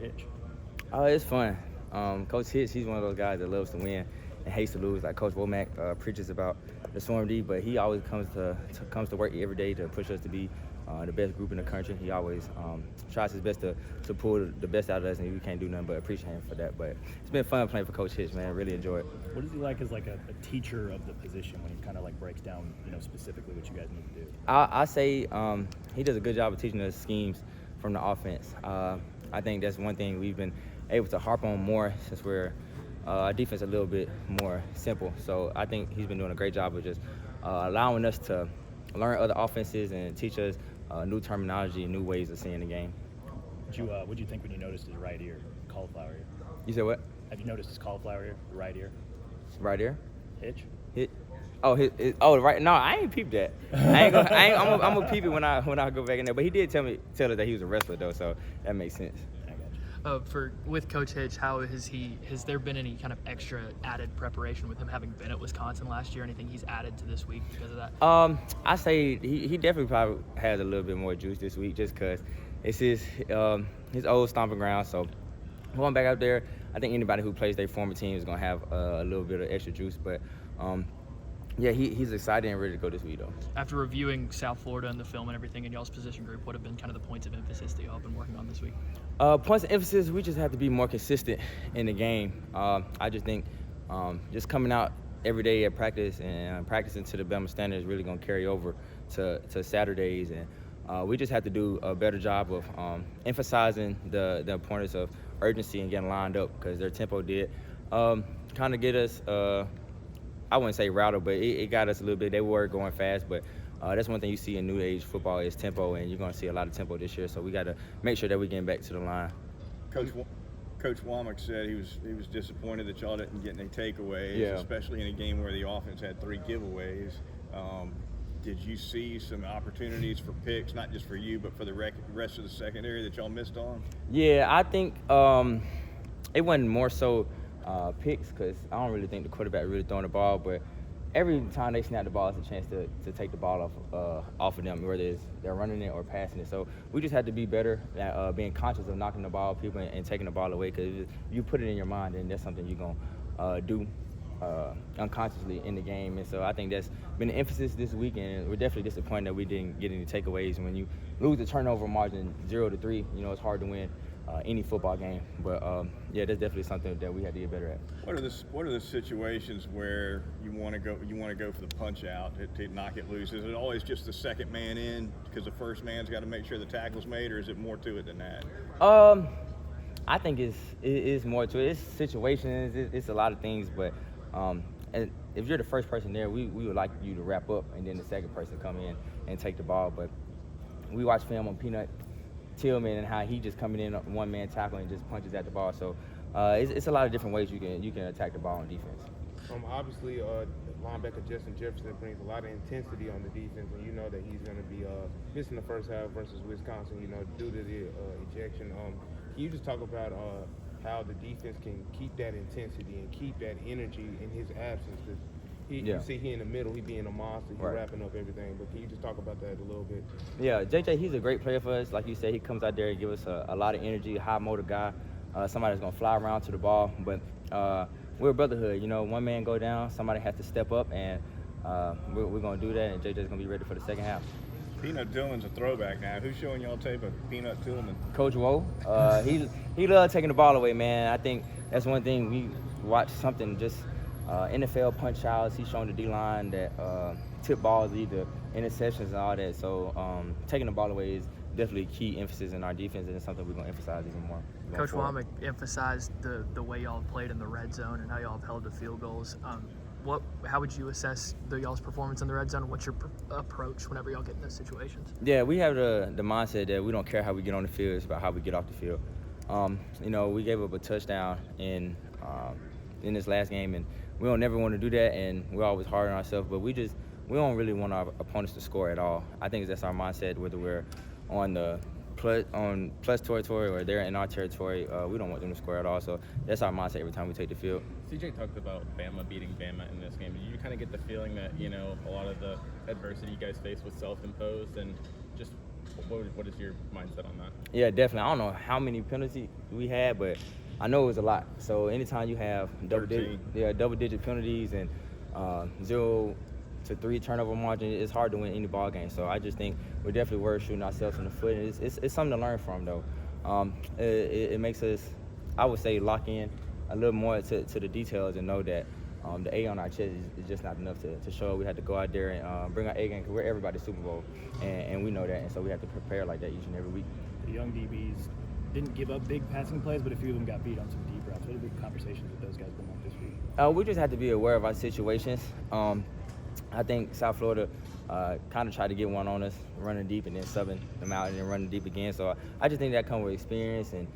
Hitch. Oh, it's fun. Coach Hitch, he's one of those guys that loves to win and hates to lose. Like Coach Womack preaches about the Swarm D, but he always comes to work every day to push us to be the best group in the country. He always tries his best to pull the best out of us, and we can't do nothing but appreciate him for that. But it's been fun playing for Coach Hitch, man. Really enjoy it. What is he like as like a teacher of the position when he kind of like breaks down, specifically what you guys need to do? I say he does a good job of teaching us schemes from the offense. I think that's one thing we've been able to harp on more since our defense a little bit more simple. So I think he's been doing a great job of just allowing us to learn other offenses and teach us new terminology and new ways of seeing the game. What'd you think when you noticed his right ear, cauliflower ear? You said what? Have you noticed his cauliflower ear, the right ear? Right there? Hitch? Hit. Oh, right. No, I ain't peeped that. I'm gonna peep it when I go back in there. But he did tell us that he was a wrestler though, so that makes sense. I got you. With Coach Hitch, has there been any kind of extra added preparation with him having been at Wisconsin last year? Anything he's added to this week because of that? I say he definitely probably has a little bit more juice this week just because it's his old stomping ground. So going back out there, I think anybody who plays their former team is gonna have a little bit of extra juice. But yeah, he's excited and ready to go this week though. After reviewing South Florida and the film and everything in y'all's position group, what have been kind of the points of emphasis that y'all have been working on this week? Points of emphasis, we just have to be more consistent in the game. I just think just coming out every day at practice and practicing to the Bama standard is really going to carry over to Saturdays. And we just have to do a better job of emphasizing the importance of urgency and getting lined up because their tempo did kind of get us, I wouldn't say rattled, but it got us a little bit. They were going fast, but that's one thing you see in new age football is tempo, and you're going to see a lot of tempo this year. So we got to make sure that we get back to the line. Coach Womack said he was disappointed that y'all didn't get any takeaways, Yeah. especially in a game where the offense had 3 giveaways. Did you see some opportunities for picks, not just for you, but for the rest of the secondary that y'all missed on? Yeah, I think it wasn't more so picks because I don't really think the quarterback really throwing the ball, but every time they snap the ball, it's a chance to take the ball off of them, whether it's they're running it or passing it. So we just have to be better at being conscious of knocking the ball off people and taking the ball away because if you put it in your mind, then that's something you're going to do unconsciously in the game. And so I think that's been the emphasis this week, and we're definitely disappointed that we didn't get any takeaways. And when you lose the turnover margin 0-3, it's hard to win any football game. But yeah, that's definitely something that we have to get better at. What are the situations where you want to go for the punch out to knock it loose? Is it always just the second man in because the first man's got to make sure the tackle's made, or is it more to it than that? I think it is more to it. It's situations, it's a lot of things, but and if you're the first person there, we would like you to wrap up and then the second person come in and take the ball. But we watch film on Peanut Tillman and how he just coming in one-man tackle and just punches at the ball. So it's a lot of different ways you can attack the ball on defense. Obviously, linebacker Justin Jefferson brings a lot of intensity on the defense, and you know that he's going to be missing the first half versus Wisconsin, due to the ejection. Can you just talk about how the defense can keep that intensity and keep that energy in his absence? Because you see he in the middle, he being a monster, he's wrapping up everything. But can you just talk about that a little bit? Yeah, JJ, he's a great player for us. Like you said, he comes out there and gives us a lot of energy, high motor guy, somebody that's going to fly around to the ball. But we're a brotherhood. One man go down, somebody has to step up, and we're going to do that, and JJ's going to be ready for the second half. Peanut Tillman's a throwback now. Who's showing y'all tape of Peanut Tillman? Coach Woe. He loves taking the ball away, man. I think that's one thing we watch something just NFL punch outs. He's showing the D-line that tip balls lead to interceptions and all that. So taking the ball away is definitely a key emphasis in our defense, and it's something we're going to emphasize even more. Coach Womack emphasized the way y'all have played in the red zone and how y'all have held to field goals. How would you assess y'all's performance in the red zone? What's your approach whenever y'all get in those situations? Yeah, we have the mindset that we don't care how we get on the field. It's about how we get off the field. We gave up a touchdown in this last game, and we don't never want to do that, and we're always hard on ourselves. But we don't really want our opponents to score at all. I think that's our mindset, whether we're on plus territory or they're in our territory. We don't want them to score at all. So that's our mindset every time we take the field. CJ talked about Bama beating Bama in this game. Did you kind of get the feeling that, a lot of the adversity you guys faced was self-imposed, and just What is your mindset on that? Yeah, definitely. I don't know how many penalties we had, but I know it was a lot. So anytime you have double digit penalties and 0 to 3 turnover margin, it's hard to win any ball game. So I just think we're definitely worth shooting ourselves in the foot. And it's something to learn from, though. It makes us, I would say, lock in a little more to the details and know that the A on our chest is just not enough to show. We had to go out there and bring our A game because we're everybody's Super Bowl, and we know that. And so we have to prepare like that each and every week. The young DBs didn't give up big passing plays, but a few of them got beat on some deep routes. What have the conversations with those guys been like this week? We just have to be aware of our situations. I think South Florida kind of tried to get one on us, running deep and then subbing them out and then running deep again. So I just think that comes with experience and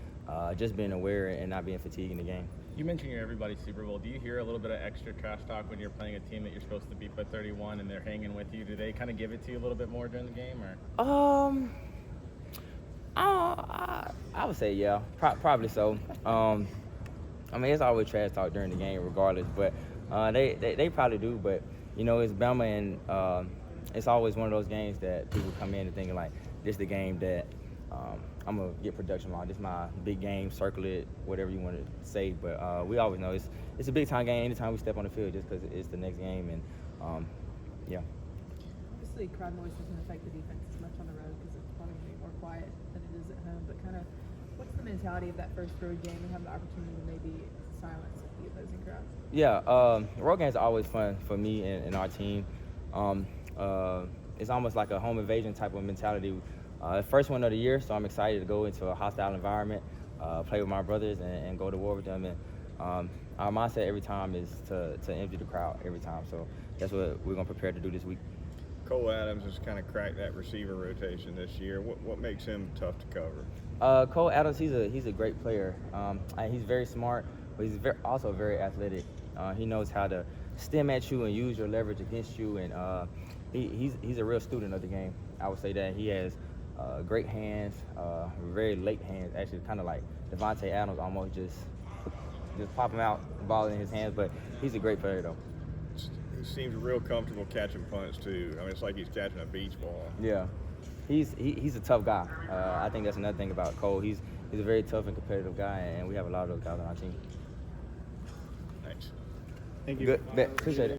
just being aware and not being fatigued in the game. You mentioned you're everybody's Super Bowl. Do you hear a little bit of extra trash talk when you're playing a team that you're supposed to beat by 31 and they're hanging with you? Do they kind of give it to you a little bit more during the game, or? I would say yeah, probably so. I mean, it's always trash talk during the game, regardless. But they probably do. But you know, it's Bama, and it's always one of those games that people come in and thinking like, this is the game that I'm gonna get production on. This is my big game. Circle it, whatever you want to say. But we always know it's a big time game anytime we step on the field, just because it's the next game. And yeah. Obviously, crowd noise doesn't affect the defense as much on the road because it's probably going to be more quiet than it is at home. But kind of, what's the mentality of that first road game and have the opportunity to maybe silence the opposing crowd? Yeah, road games are always fun for me and our team. It's almost like a home invasion type of mentality. First one of the year, so I'm excited to go into a hostile environment, play with my brothers, and go to war with them. And our mindset every time is to empty the crowd every time. So that's what we're going to prepare to do this week. Cole Adams has kind of cracked that receiver rotation this year. What makes him tough to cover? Cole Adams, he's a great player. He's very smart, but he's also very athletic. He knows how to stem at you and use your leverage against you, and he's a real student of the game. I would say that he has great hands, very late hands, actually kind of like Devontae Adams, almost just pop him out, the ball in his hands, but he's a great player though. He seems real comfortable catching punts too. I mean, it's like he's catching a beach ball. Yeah, he's a tough guy. I think that's another thing about Cole. He's a very tough and competitive guy, and we have a lot of those guys on our team. Thanks. Thank you. Good, appreciate it.